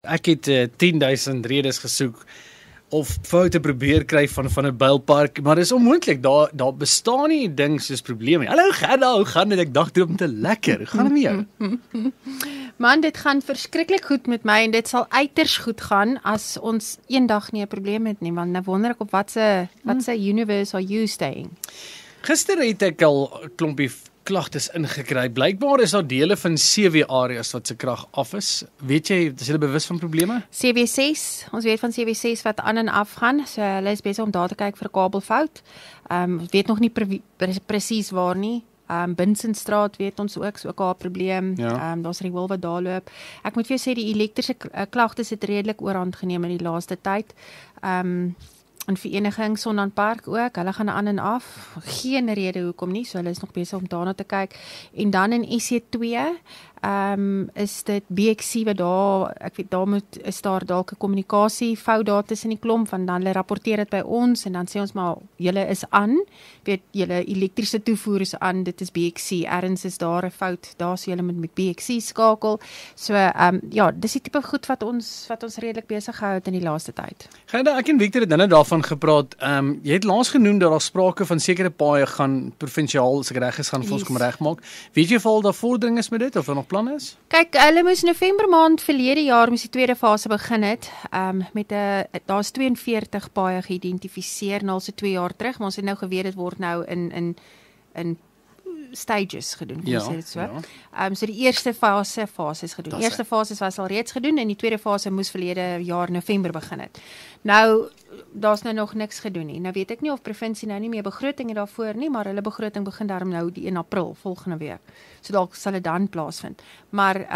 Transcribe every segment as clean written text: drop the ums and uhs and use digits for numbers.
Ek het 10.000 redes gesoek of foute probeer kry van 'n bylpark, maar dis onmoontlik. Daar bestaan nie ding soos probleme. Hallo Gerda, hoe gaan dit? Ek dink droom te lekker. Hoe gaan dit met jou? Man, dit gaan verskriklik goed met my en dit sal uiters goed gaan as ons eendag nie 'n probleem het nie, want nou wonder ek op wat se universe are you staying? Gister het ek al 'n klompie klagtes ingekry. Blykbaar is daar dele van CW-areas wat se krag af is. Weet jy, is julle bewus van probleme? CW6, ons weet van CW6 wat aan en af gaan, so hulle is besig om daar te kyk vir 'n kabelfout. Ons weet nog nie presies waar nie. Binsenstraat weet ons ook, so 'n probleem. Ja. Daar's Rewil wat daar loop. Ek moet vir jou sê die elektriese klagtes het redelik oorhand geneem in die laaste tyd. En vereniging Sondanpark ook, hulle gaan aan en af. Geen rede hoekom nie, so hulle is nog besig om daarna te kyk. En dan in SC2 is dit BXC wat daar, ek weet is daar dalk 'n kommunikasie fout daar tussen die klomp, want dan hulle rapporteer dit by ons en dan sê ons maar julle is aan, weet julle elektriese toevoer is aan, dit is BXC, ergens is daar 'n fout, daar sê julle moet met BXC skakel. So ja, dis die tipe goed wat ons redelik besig gehou het in die laaste tyd. Gerda, ek en Victor het nou daarvan gepraat. Jy het laas genoem dat daar sprake van sekere paaie gaan provinsiaal as ek reg is gaan vir ons kom regmaak. Weet jy of al daar vordering is met dit of er nog planne is? Kyk, hulle moes November maand verlede jaar moes die tweede fase begin het. Daar's 42 paaie geïdentifiseer nou se 2 jaar terug, maar ons het nou geweet dit word nou in stages gedoen, hoe sê dit so. Ja. So die eerste fase is gedoen. Die eerste fase was al reeds gedoen en die tweede fase moes verlede jaar November begin het. Nou, daar's nou nog niks gedoen nie. Nou weet ek nie of provinsie nou nie meer begroting het daarvoor nie, maar hulle begroting begin daarom nou die 1 April volgende week. So dalk sal dit dan plaasvind. Maar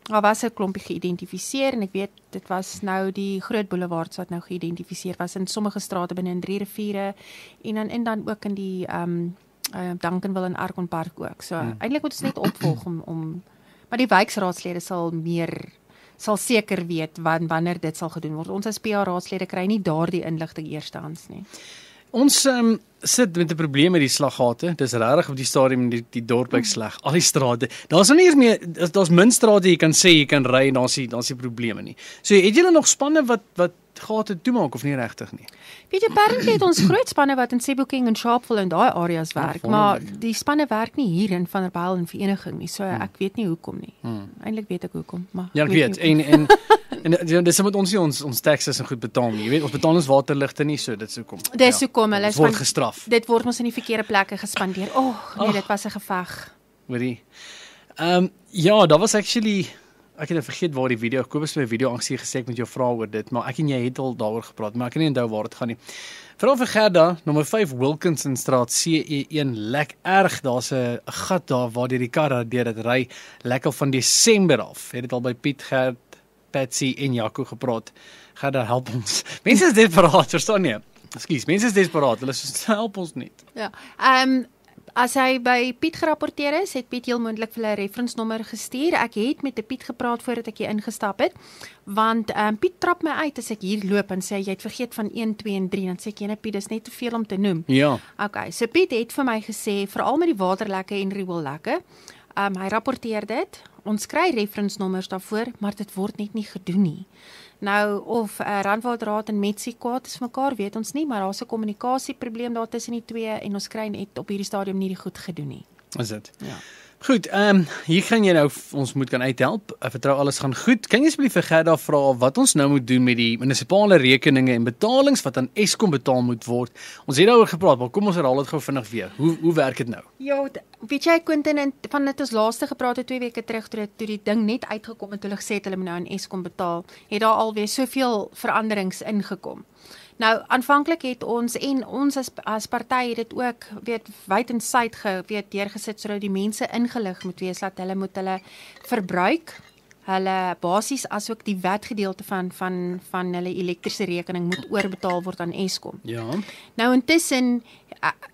daar was 'n klompie geïdentifiseer en ek weet dit was nou die groot boulevards wat nou geïdentifiseer was in sommige strate binne in 3 riviere en dan ook in die Duncanville en Arkon Park ook. So eintlik moet ons net opvolg om maar die wijkraadslede sal seker weet wanneer dit sal gedoen word. Ons as PA-raadslede kry nie daardie inligting eerstehands nie. Ons sit met 'n probleem met die slaggate. Dis regtig op die stadium die dorp lyk sleg. Al die strate. Daar's nou nie eens meer daar's min strate jy kan sê jy kan ry en daar's nie probleme nie. So het julle nog spanne wat gate toemaak of nie regtig nie? Weet jy, apparently het ons groot spanne wat in Sebokeng en Sharpeville en daai areas werk, maar die spanne werk nie hier in Vanderbijl en vereniging nie. So ek weet nie hoekom nie. Eintlik weet ek hoekom, maar ja, ek weet. En dis moet ons nie ons taxes en goed betaal nie. Jy weet, ons betaal ons waterligte nie, so dit is hoekom. Dis hoekom hulle word gestraf. Dit word ons in die verkeerde plekke gespandeer. Nee, dit was 'n geveg. Hoorie. Ja, daar was actually ek het vergeet waar die video, Kobus het my video gesê ek met jou vra oor dit, maar ek en jy het al daaroor gepraat, maar ek kan nie onthou waar dit gaan nie. Vra vir Gerda, nommer 5 Wilkinsonstraat CE1 lek erg, daar's 'n gat daar waar die kar deur dit ry, lek al van Desember af. Het dit al by Piet, Gert, Patsy en Jaco gepraat. Gerda, help ons. Mense is desperaat, verstaan jy? Ekskuus, mense is desperaat, hulle sê help ons net. Ja. As hy by Piet gerapporteer is, het Piet heel moontlik vir hulle 'n referensnommer gestuur. Ek het met Piet gepraat voordat ek hier ingestap het, want Piet trap my uit as ek hier loop en sê jy het vergeet van 1, 2 en 3, dan sê ek Piet, dis net te veel om te noem. Ja. Okay, so Piet het vir my gesê, veral met die waterlekke en rioollekke, hy rapporteer dit, ons kry referensnommers daarvoor, maar dit word net nie gedoen nie. Nou, of Randwaterraad en Metsi kwaad is mekaar, weet ons nie, maar daar's 'n kommunikasieprobleem daar tussen die twee en ons kry net op hierdie stadium nie die goed gedoen nie. Is dit? Ja. Goed, hier gaan jy nou ons moet kan uithelp. Ek vertrou alles gaan goed. Kan jy asseblief vir Gerda vra wat ons nou moet doen met die munisipale rekeninge en betalings wat aan Eskom betaal moet word? Ons het daaroor gepraat, maar kom ons herhaal dit gou vinnig weer. Hoe werk dit nou? Ja, weet jy Quentin, van dit ons laaste gepraat het 2 weke terug toe die ding net uitgekom het, hulle gesê het hulle moet nou aan Eskom betaal, het daar alweer soveel veranderings ingekom. Nou, aanvanklik het ons as party het dit ook wyd en suid deurgesit sodat die mense ingelig moet wees dat hulle moet hulle verbruik, hulle basies asook die wetgedeelte van hulle elektriese rekening moet oorbetaal word aan Eskom. Ja. Nou intussen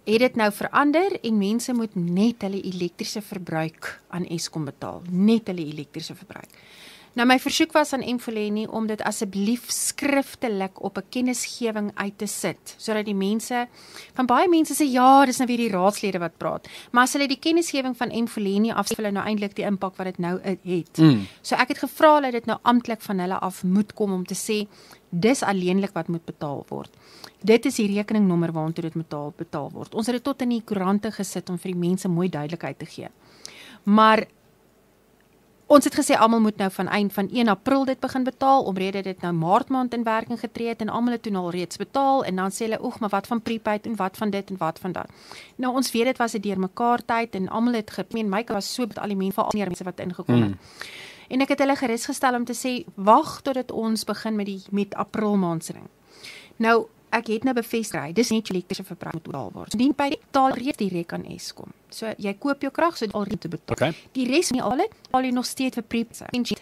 het dit nou verander en mense moet net hulle elektriese verbruik aan Eskom betaal, net hulle elektriese verbruik. Nou my versoek was aan Mfoleni om dit asseblief skriftelik op 'n kennisgewing uit te sit, sodat die mense, van baie mense sê ja, dis nou weer die raadslede wat praat, maar as hulle die kennisgewing van Mfoleni afstel, hulle nou eintlik die impak wat dit nou het. So ek het gevra dat dit nou amptelik van hulle af moet kom om te sê, dis alleenlik wat moet betaal word. Dit is die rekeningnommer waartoe dit betaal word. Ons het dit tot in die koerante gesit om vir die mense mooi duidelikheid te gee. Maar ons het gesê almal moet nou van 1 April dit begin betaal, omrede dit nou Maart maand in werking getree het en almal het toen al reeds betaal en dan sê hulle, oeg, maar wat van prepaid en wat van dit en wat van dat. Nou ons weet dit was 'n deurmekaar tyd en almal het gemeen, my was so met al die mense wat ingekom het. En ek het hulle gerus gestel om te sê, wag totdat ons begin met April maandsring. Nou, ek het nou bevestig, dis net elektriese verbruik moet betaal word. So die by die betaal reeds direk aan Eskom. So jy koop jou krag, so al reeds te betaal. Okay. Die res nie al het, betaal jy nog steeds vir prepaid.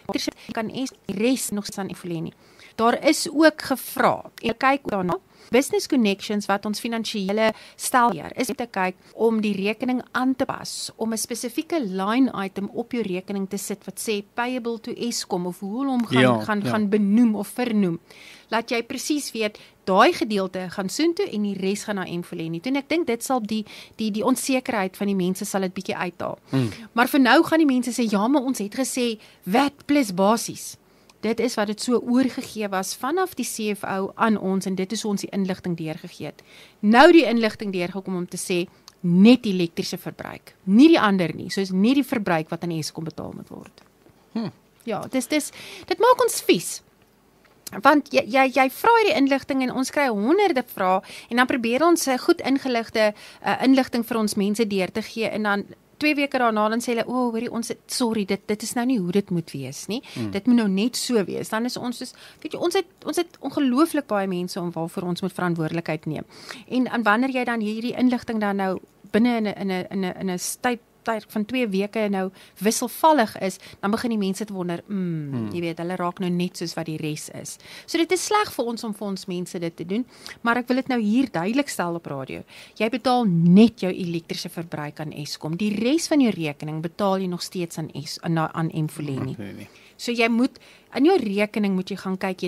Kan Eskom die res nog steeds aan Mfoleni. Daar is ook gevra, en kyk daarna, Business Connections wat ons finansiële stel hier, is om te kyk om die rekening aan te pas, om 'n spesifieke line item op jou rekening te sit wat sê payable to Eskom of hoe hom gaan benoem of vernoem. Laat jy presies weet, daai gedeelte gaan soontoe en die res gaan na Mfoleni toe. En ek dink dit sal die onsekerheid van die mense sal dit bietjie uithaal. Maar vir nou gaan die mense sê, ja, maar ons het gesê VAT plus basies. Dit is wat dit so oorgegee was vanaf die CFO aan ons en dit is ons die inligting deurgegee het. Nou die inligting deurgekom om te sê, net elektriese verbruik, nie die ander nie, soos nie die verbruik wat aan Eskom betaal moet word. Ja, dit maak ons vies. Want jy vra hierdie inligting en ons kry honderde vrae en dan probeer ons goed ingeligte inligting vir ons mense deur te gee en dan 2 weke daarna dan sê hulle, hoorie, sorry, dit is nou nie hoe dit moet wees nie. Dit moet nou net so wees. Dan is ons soos, weet jy, ons het ongelooflik baie mense om waarvoor ons moet verantwoordelikheid neem. En wanneer jy dan hierdie inligting dan nou binne in 'n tyd van 2 weke nou wisselvallig is, dan begin die mense te wonder, jy weet, hulle raak nou net soos wat die res is. So dit is sleg vir ons mense dit te doen, maar ek wil dit nou hier duidelik stel op radio. Jy betaal net jou elektriese verbruik aan Eskom. Die res van jou rekening betaal jy nog steeds aan Mfoleni. So jy moet, in jou rekening moet jy gaan kyk,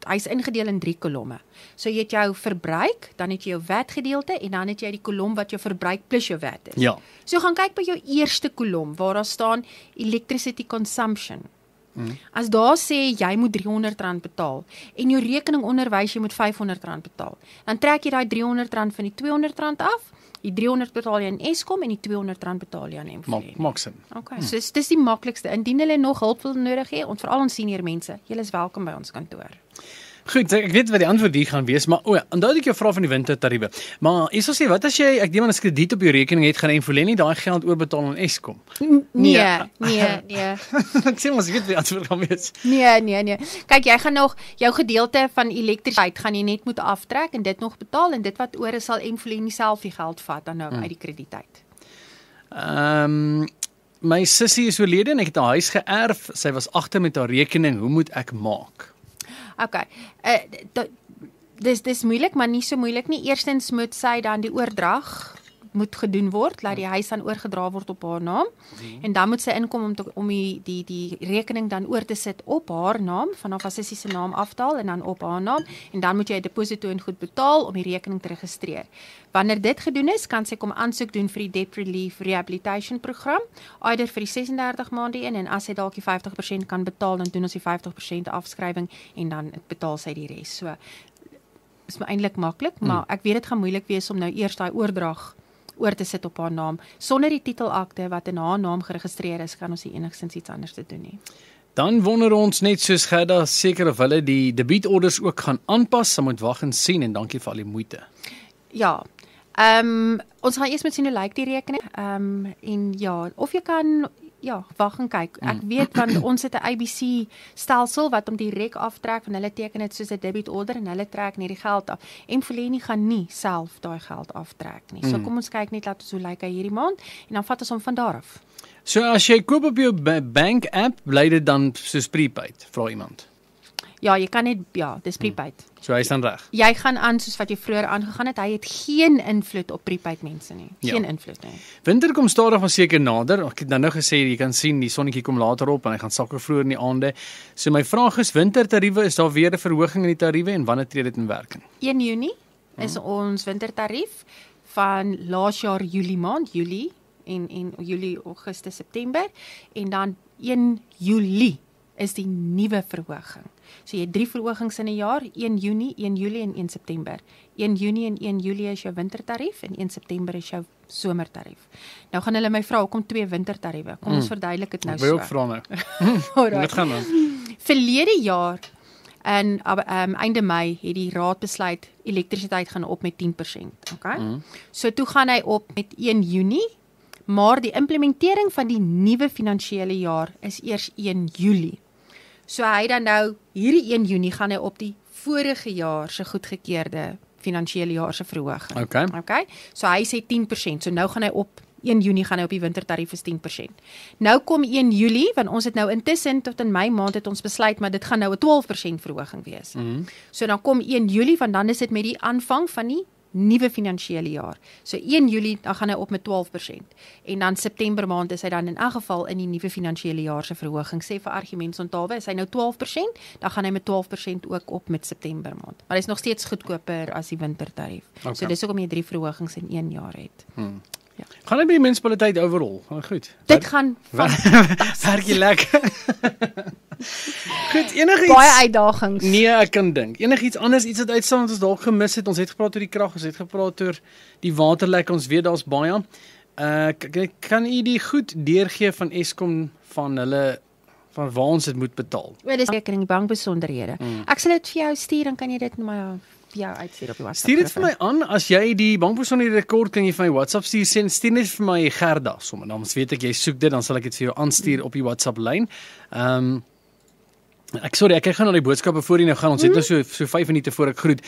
hy's ingedeel in 3 kolomme. So jy het jou verbruik, dan het jy jou VAT gedeelte, en dan het jy die kolom wat jou verbruik plus jou VAT is. Ja. So gaan kyk by jou eerste kolom, waar daar staan electricity consumption. As daar sê, jy moet R300 betaal, en jou rekening onderwys, jy moet R500 betaal, dan trek jy daai R300 van die R200 af, die R300 betaal jy aan Eskom en die R200 betaal jy aan Mfoleni. Maak sin. Okay, so dis die maklikste. Indien hulle nog hulp wil nodig hê, en veral ons senior mense, julle is welkom by ons kantoor. Goed, ek weet wat die antwoord hier gaan wees, maar onthou ek jou vra van die wintertariewe. Maar hierso sê, wat as jy, ek neem aan as krediet op jou rekening het, gaan Mfoleni daai geld oorbetaal aan Eskom? Nee. Ek sê ons weet wat die antwoord gaan wees. Nee. Kyk, jy gaan nog jou gedeelte van elektrisiteit gaan jy net moet aftrek en dit nog betaal en dit wat oor is sal Mfoleni self die geld vat dan nou uit die krediet uit. My sussie is oorlede en ek het 'n huis geërf. Sy was agter met haar rekening. Hoe moet ek maak? Okay. Dis moeilik, maar nie so moeilik nie. Eerstens moet sy dan die oordrag moet gedoen word, laat die huis dan oorgedra word op haar naam. En dan moet sy inkom om die rekening dan oor te sit op haar naam, vanaf haar sussie se naam aftaal en dan op haar naam. En dan moet jy 'n deposito en goed betaal om die rekening te registreer. Wanneer dit gedoen is, kan sy kom aansoek doen vir die Debt Relief Rehabilitation Program, eider vir die 36 maande en as sy dalk die 50% kan betaal, dan doen ons die 50% afskrywing en dan betaal sy die res. So is eintlik maklik, maar ek weet dit gaan moeilik wees om nou eers daai oordrag oor te sit op haar naam. Sonder die titelakte wat in haar naam geregistreer is, kan ons nie enigstens iets anders te doen nie. Dan wonder ons net soos Gerda, seker of hulle die debietorders ook gaan aanpas. Sy moet wag en sien en dankie vir al die moeite. Ja. Ons gaan eers met sien hoe lyk die rekening. En ja, of jy kan wag en kyk. Ek weet want ons het 'n ABC stelsel wat om direk aftrek, van hulle teken dit soos 'n debit order en hulle trek net die geld af. Mfoleni gaan nie self daai geld aftrek nie. So kom ons kyk net laat ons hoe lyk hy hierdie maand en dan vat ons hom van daar af. So as jy koop op jou bank app, bly dit dan soos prepaid, vra iemand. Ja, jy kan net dis prepaid. So hy is dan reg. Jy gaan aan soos wat jy vroeër aangegaan het. Hy het geen invloed op prepaid mense nie. Geen invloed nie. Winter kom stadig maar seker nader. Ek het nou gesê jy kan sien die sonnetjie kom later op en hy gaan sakke vroeër in die aande. So my vraag is wintertariewe, is daar weer 'n verhoging in die tariewe en wanneer tree dit in werking? 1 Junie is ons wintertarief van laas jaar Julie en Julie, Augustus, September en dan 1 Julie is die nuwe verhoging. So jy het 3 verhogings in 'n jaar, 1 Junie, 1 Julie en 1 September. 1 Junie en 1 Julie is jou wintertarief en 1 September is jou somertarief. Nou gaan hulle my vra, hoekom 2 wintertariewe? Kom ons verduidelik dit nou so. Wil jy ook vra nou? Wat gaan dan? Verlede jaar en einde Mei het die raad besluit elektrisiteit gaan op met 10%, okay? So toe gaan hy op met 1 Junie, maar die implementering van die nuwe finansiële jaar is eers 1 Julie. So hy dan nou hierdie 1 Junie gaan hy op die vorige jaar se goedgekeurde finansiële jaar se verhoging. Okay? So hy sê 10%. So nou gaan hy op 1 Junie gaan hy op die wintertarief is 10%. Nou kom 1 Julie, want ons het nou intussen tot in Mei maand het ons besluit, maar dit gaan nou 'n 12% verhoging wees. So dan kom 1 Julie, want dan is dit met die aanvang van die nuwe finansiële jaar. So 1 Julie, dan gaan hy op met 12%. En dan September maand is hy dan in elk geval in die nuwe finansiële jaar se verhoging. Sê vir argumentsontalwe, is hy nou 12%, dan gaan hy met 12% ook op met September maand. Maar hy is nog steeds goedkoper as die wintertarief. Okay. So dis hoekom jy 3 verhogings in 1 jaar het. Ja. Gaan hy by die munisipaliteit overal? Goed. Dit gaan werk jy lekker. Goed, enigiets baie uitdagings. Nee, ek kan dink. Enigiets anders, iets wat uitstaan wat ons dalk gemis het. Ons het gepraat oor die krag, ons het gepraat oor die waterlek, ons weet daar's baie. Kan u die goed deurgee van Eskom van hulle van waar ons dit moet betaal? Dis rekening bankbesonderhede. Ek sal dit vir jou stuur, dan kan jy dit maar jou uitstuur op die WhatsApp. Stuur dit vir my aan, as jy die bankbesonderhede rekord, kan jy vir my WhatsApp stuur, stuur net vir my Gerda, sommer, dan weet ek, jy soek dit, dan sal ek dit vir jou aanstuur op die WhatsApp lyn. Ek kyk gaan na die boodskappe voor jy nou gaan, ons het nou so 5 minute voor ek groet.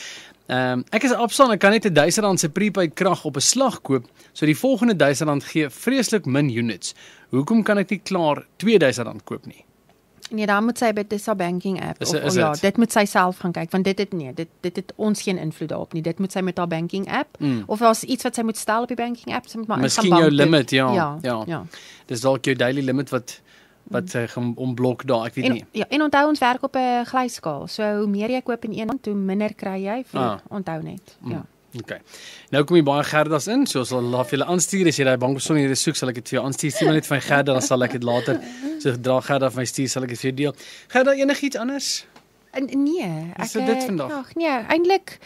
Ek is Absalon, ek kan net R1000 se prepaid krag op 'n slag koop, so die volgende R1000 gee vreeslik min units. Hoekom kan ek nie klaar R2000 koop nie? Nee, dan moet sy by die banking app dit moet sy self gaan kyk, want dit het ons geen invloed daarop nie. Dit moet sy met haar banking app of daar's iets wat sy moet stel op die banking app, sy moet maar miskien jou limit, ja. Dis dalk jou daily limit wat gaan omblok daar, ek weet nie. Ja, en onthou ons werk op 'n glyskaal. So hoe meer jy koop in een maand, hoe minder kry jy. Onthou net. Ja. Okay. Nou kom jy baie Gerdas in, so sal laat julle aanstuur as jy daai bankbesonderhede soek, sal ek dit vir jou aanstuur. Stuur maar net van Gerda, dan sal ek dit later so dra Gerda vir my stuur, sal ek dit vir jou deel. Gerda, enigiets anders? Nee, ek dit vandag. Nee, eintlik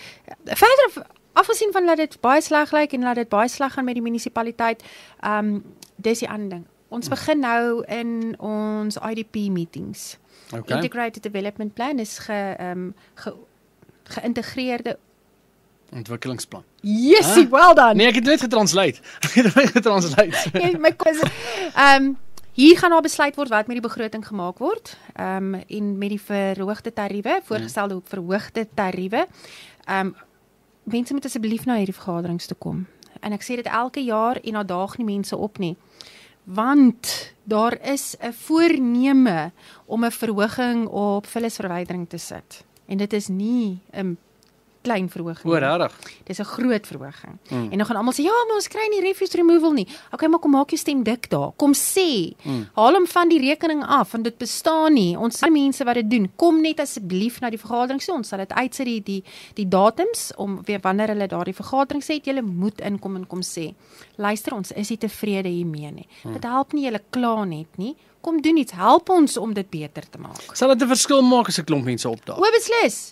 verder afgesien van dat dit baie sleg lyk en dat dit baie sleg gaan met die munisipaliteit, dis die ander ding. Ons begin nou in ons IDP meetings. Okay. Integrated Development Plan is geïntegreerde ontwikkelingsplan. Yes, well done. Nee, ek het net getranslate. My hier gaan daar besluit word wat met die begroting gemaak word. En met die verhoogde tariewe, voorgestelde verhoogde tariewe. Mense moet asseblief na hierdie vergaderings toe kom. En ek sê dit elke jaar en daar daag nie mense op nie. Want daar is 'n voorneme om 'n verhoging op vullisverwydering te sit. En dit is nie 'n klein verhoging. Regtig? Dis 'n groot verhoging. En dan gaan almal sê, ja, maar ons kry nie refuse removal nie. Okay, maar kom maak jou stem dik daar. Kom sê, haal hom van die rekening af, want dit bestaan nie. Ons sien mense wat dit doen. Kom net asseblief na die vergadering toe. Ons sal dit uitsit die datums om weer wanneer hulle daardie vergadering sê, julle moet inkom en kom sê. Luister, ons is nie tevrede hiermee nie. Dit help nie julle kla net nie. Kom doen iets, help ons om dit beter te maak. Sal dit 'n verskil maak as 'n klomp mense opdaag?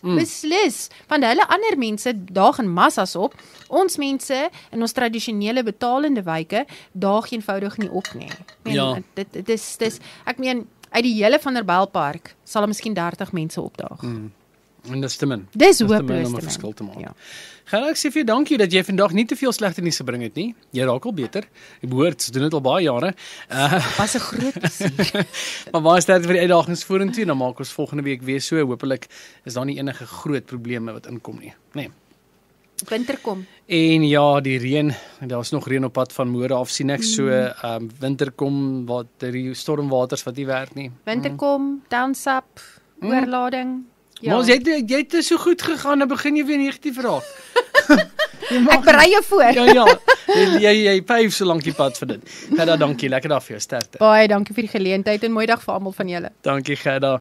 Beslis. Want hulle ander mense daag in massas op. Ons mense in ons tradisionele betalende wyke daag eenvoudig nie op nie. Dit is ek meen uit die hele Vanderbijlpark sal daar miskien 30 mense opdaag. En dis te min. Dis hopeloos om 'n verskil te maak. Ja. Gaan ek sê vir jou dankie dat jy vandag nie te veel slegte nuus gebring het nie. Jy raak al beter. Jy behoort, doen dit al baie jare. Was 'n groot plesier. Maar baie sterkte vir die uitdagings vorentoe en dan maak ons volgende week weer so. Hoopelik is daar nie enige groot probleme wat inkom nie. Nee. Winter kom. En ja, die reën, daar's nog reën op pad van môre af sien ek so winter kom wat die stormwaters wat nie werk nie. Winter kom, downsap, oorlading. Ja. Maar jy het so goed gegaan, dan begin jy weer negatief raak. Ek berei jou voor. Ja, jy pyf so lank die pad vir dit. Gerda, dankie, lekker dag vir jou, sterkte. Baie dankie vir die geleentheid en mooi dag vir almal van julle. Dankie Gerda.